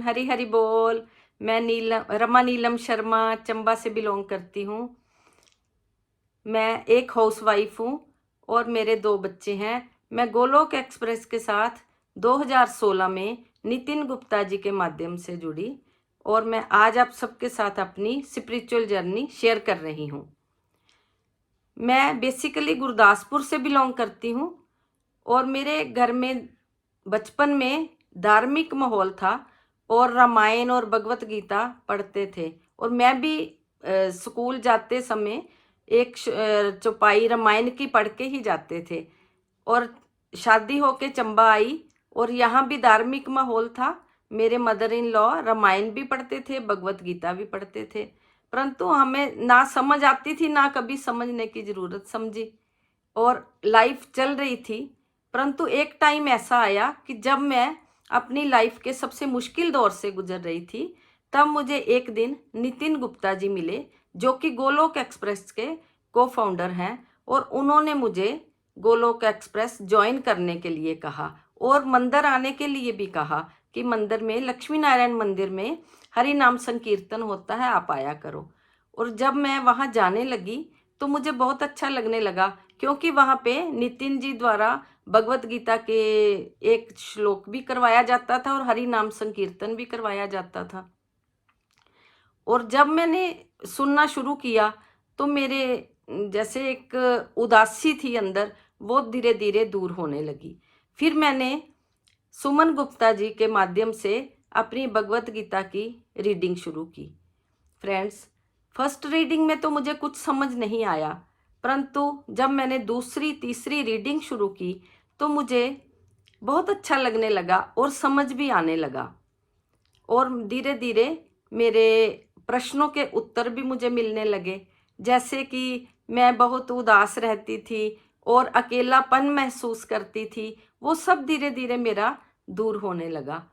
हरी हरी बोल। मैं रमा नीलम शर्मा चंबा से बिलोंग करती हूँ। मैं एक हाउसवाइफ हूँ और मेरे 2 बच्चे हैं। मैं गोलोक एक्सप्रेस के साथ 2016 में नितिन गुप्ता जी के माध्यम से जुड़ी और मैं आज आप सबके साथ अपनी स्पिरिचुअल जर्नी शेयर कर रही हूँ। मैं बेसिकली गुरदासपुर से बिलोंग करती हूँ और मेरे घर में बचपन में धार्मिक माहौल था और रामायण और भगवत गीता पढ़ते थे और मैं भी स्कूल जाते समय एक चौपाई रामायण की पढ़ के ही जाते थे। और शादी होके चंबा आई और यहाँ भी धार्मिक माहौल था। मेरे मदर इन लॉ रामायण भी पढ़ते थे, भगवत गीता भी पढ़ते थे, परंतु हमें ना समझ आती थी, ना कभी समझने की जरूरत समझी और लाइफ चल रही थी। परंतु एक टाइम ऐसा आया कि जब मैं अपनी लाइफ के सबसे मुश्किल दौर से गुजर रही थी, तब मुझे एक दिन नितिन गुप्ता जी मिले, जो कि गोलोक एक्सप्रेस के को फाउंडर हैं, और उन्होंने मुझे गोलोक एक्सप्रेस ज्वाइन करने के लिए कहा और मंदिर आने के लिए भी कहा कि मंदिर में, लक्ष्मी नारायण मंदिर में हरि नाम संकीर्तन होता है, आप आया करो। और जब मैं वहाँ जाने लगी तो मुझे बहुत अच्छा लगने लगा, क्योंकि वहाँ पे नितिन जी द्वारा भगवत गीता के एक श्लोक भी करवाया जाता था और हरि नाम संकीर्तन भी करवाया जाता था। और जब मैंने सुनना शुरू किया तो मेरे जैसे एक उदासी थी अंदर, वो धीरे धीरे दूर होने लगी। फिर मैंने सुमन गुप्ता जी के माध्यम से अपनी भगवत गीता की रीडिंग शुरू की। फ्रेंड्स, फर्स्ट रीडिंग में तो मुझे कुछ समझ नहीं आया, परंतु जब मैंने दूसरी तीसरी रीडिंग शुरू की तो मुझे बहुत अच्छा लगने लगा और समझ भी आने लगा। और धीरे धीरे मेरे प्रश्नों के उत्तर भी मुझे मिलने लगे। जैसे कि मैं बहुत उदास रहती थी और अकेलापन महसूस करती थी, वो सब धीरे धीरे मेरा दूर होने लगा।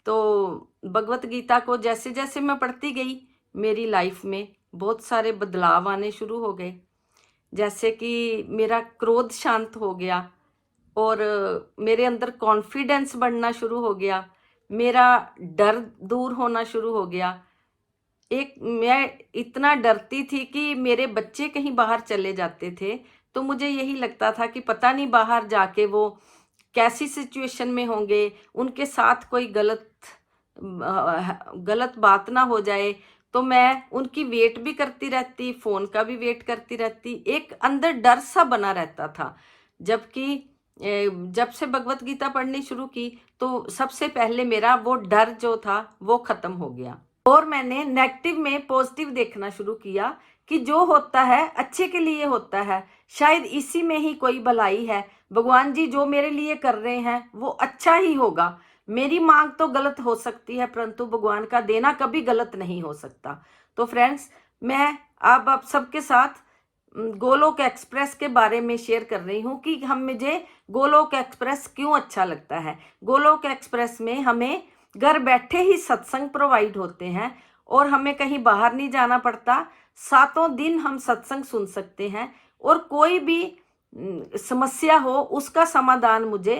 तो भगवत गीता को जैसे जैसे मैं पढ़ती गई, मेरी लाइफ में बहुत सारे बदलाव आने शुरू हो गए। जैसे कि मेरा क्रोध शांत हो गया और मेरे अंदर कॉन्फिडेंस बढ़ना शुरू हो गया, मेरा डर दूर होना शुरू हो गया। एक मैं इतना डरती थी कि मेरे बच्चे कहीं बाहर चले जाते थे तो मुझे यही लगता था कि पता नहीं बाहर जाके वो कैसी सिचुएशन में होंगे, उनके साथ कोई गलत बात ना हो जाए। तो मैं उनकी वेट भी करती रहती, फ़ोन का भी वेट करती रहती, एक अंदर डर सा बना रहता था। जबकि जब से भगवत गीता पढ़नी शुरू की तो सबसे पहले मेरा वो डर जो था वो खत्म हो गया और मैंने नेगेटिव में पॉजिटिव देखना शुरू किया कि जो होता है अच्छे के लिए होता है, शायद इसी में ही कोई भलाई है। भगवान जी जो मेरे लिए कर रहे हैं वो अच्छा ही होगा। मेरी मांग तो गलत हो सकती है, परंतु भगवान का देना कभी गलत नहीं हो सकता। तो फ्रेंड्स, मैं अब आप सबके साथ गोलोक एक्सप्रेस के बारे में शेयर कर रही हूँ कि मुझे गोलोक एक्सप्रेस क्यों अच्छा लगता है। गोलोक एक्सप्रेस में हमें घर बैठे ही सत्संग प्रोवाइड होते हैं और हमें कहीं बाहर नहीं जाना पड़ता। 7 दिन हम सत्संग सुन सकते हैं और कोई भी समस्या हो उसका समाधान मुझे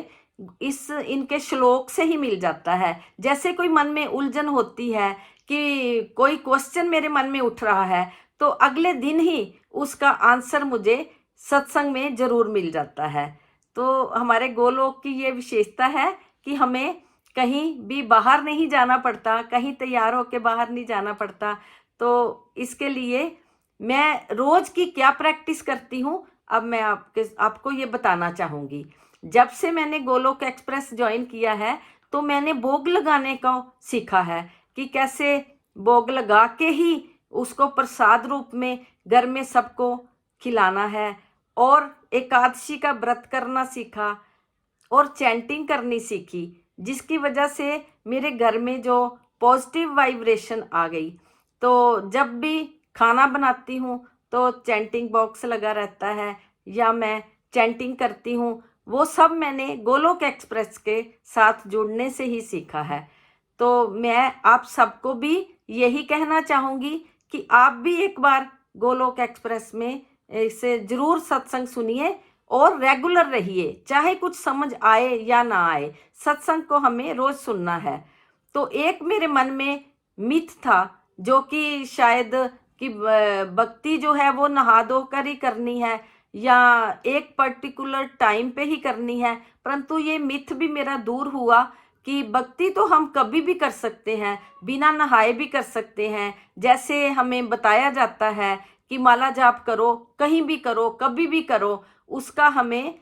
इनके श्लोक से ही मिल जाता है। जैसे कोई मन में उलझन होती है कि कोई क्वेश्चन मेरे मन में उठ रहा है, तो अगले दिन ही उसका आंसर मुझे सत्संग में जरूर मिल जाता है। तो हमारे गोलोक की ये विशेषता है कि हमें कहीं भी बाहर नहीं जाना पड़ता, कहीं तैयार होके बाहर नहीं जाना पड़ता। तो इसके लिए मैं रोज की क्या प्रैक्टिस करती हूँ, अब मैं आपको ये बताना चाहूँगी। जब से मैंने गोलोक एक्सप्रेस ज्वाइन किया है तो मैंने भोग लगाने को सीखा है कि कैसे भोग लगा के ही उसको प्रसाद रूप में घर में सबको खिलाना है, और एकादशी का व्रत करना सीखा और चैंटिंग करनी सीखी, जिसकी वजह से मेरे घर में जो पॉजिटिव वाइब्रेशन आ गई। तो जब भी खाना बनाती हूँ तो चैंटिंग बॉक्स लगा रहता है या मैं चैंटिंग करती हूँ। वो सब मैंने गोलोक एक्सप्रेस के साथ जुड़ने से ही सीखा है। तो मैं आप सबको भी यही कहना चाहूँगी कि आप भी एक बार गोलोक एक्सप्रेस में इसे जरूर सत्संग सुनिए और रेगुलर रहिए, चाहे कुछ समझ आए या ना आए, सत्संग को हमें रोज सुनना है। तो एक मेरे मन में मिथ था, जो कि शायद कि भक्ति जो है वो नहा धो कर ही करनी है या एक पर्टिकुलर टाइम पे ही करनी है। परंतु ये मिथ भी मेरा दूर हुआ कि भक्ति तो हम कभी भी कर सकते हैं, बिना नहाए भी कर सकते हैं। जैसे हमें बताया जाता है कि माला जाप करो, कहीं भी करो, कभी भी करो, उसका हमें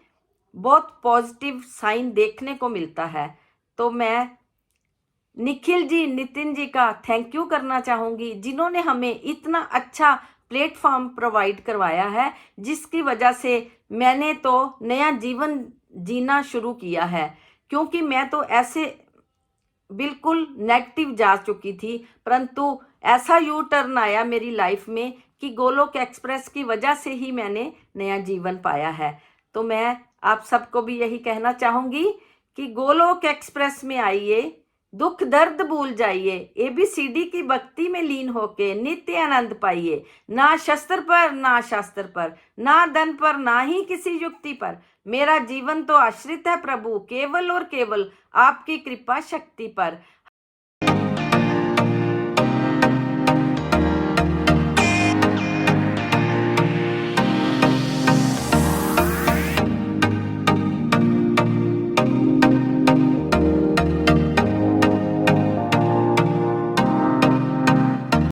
बहुत पॉजिटिव साइन देखने को मिलता है। तो मैं निखिल जी, नितिन जी का थैंक यू करना चाहूँगी, जिन्होंने हमें इतना अच्छा प्लेटफॉर्म प्रोवाइड करवाया है, जिसकी वजह से मैंने तो नया जीवन जीना शुरू किया है। क्योंकि मैं तो ऐसे बिल्कुल नेगेटिव जा चुकी थी, परंतु ऐसा यू टर्न आया मेरी लाइफ में कि गोलोक एक्सप्रेस की वजह से ही मैंने नया जीवन पाया है। तो मैं आप सबको भी यही कहना चाहूँगी कि गोलोक एक्सप्रेस में आइए, दुख दर्द भूल जाइए, ABCD की भक्ति में लीन होके नित्य आनंद पाइए। ना शस्त्र पर, ना शास्त्र पर, ना धन पर, ना ही किसी युक्ति पर, मेरा जीवन तो आश्रित है प्रभु केवल और केवल आपकी कृपा शक्ति पर।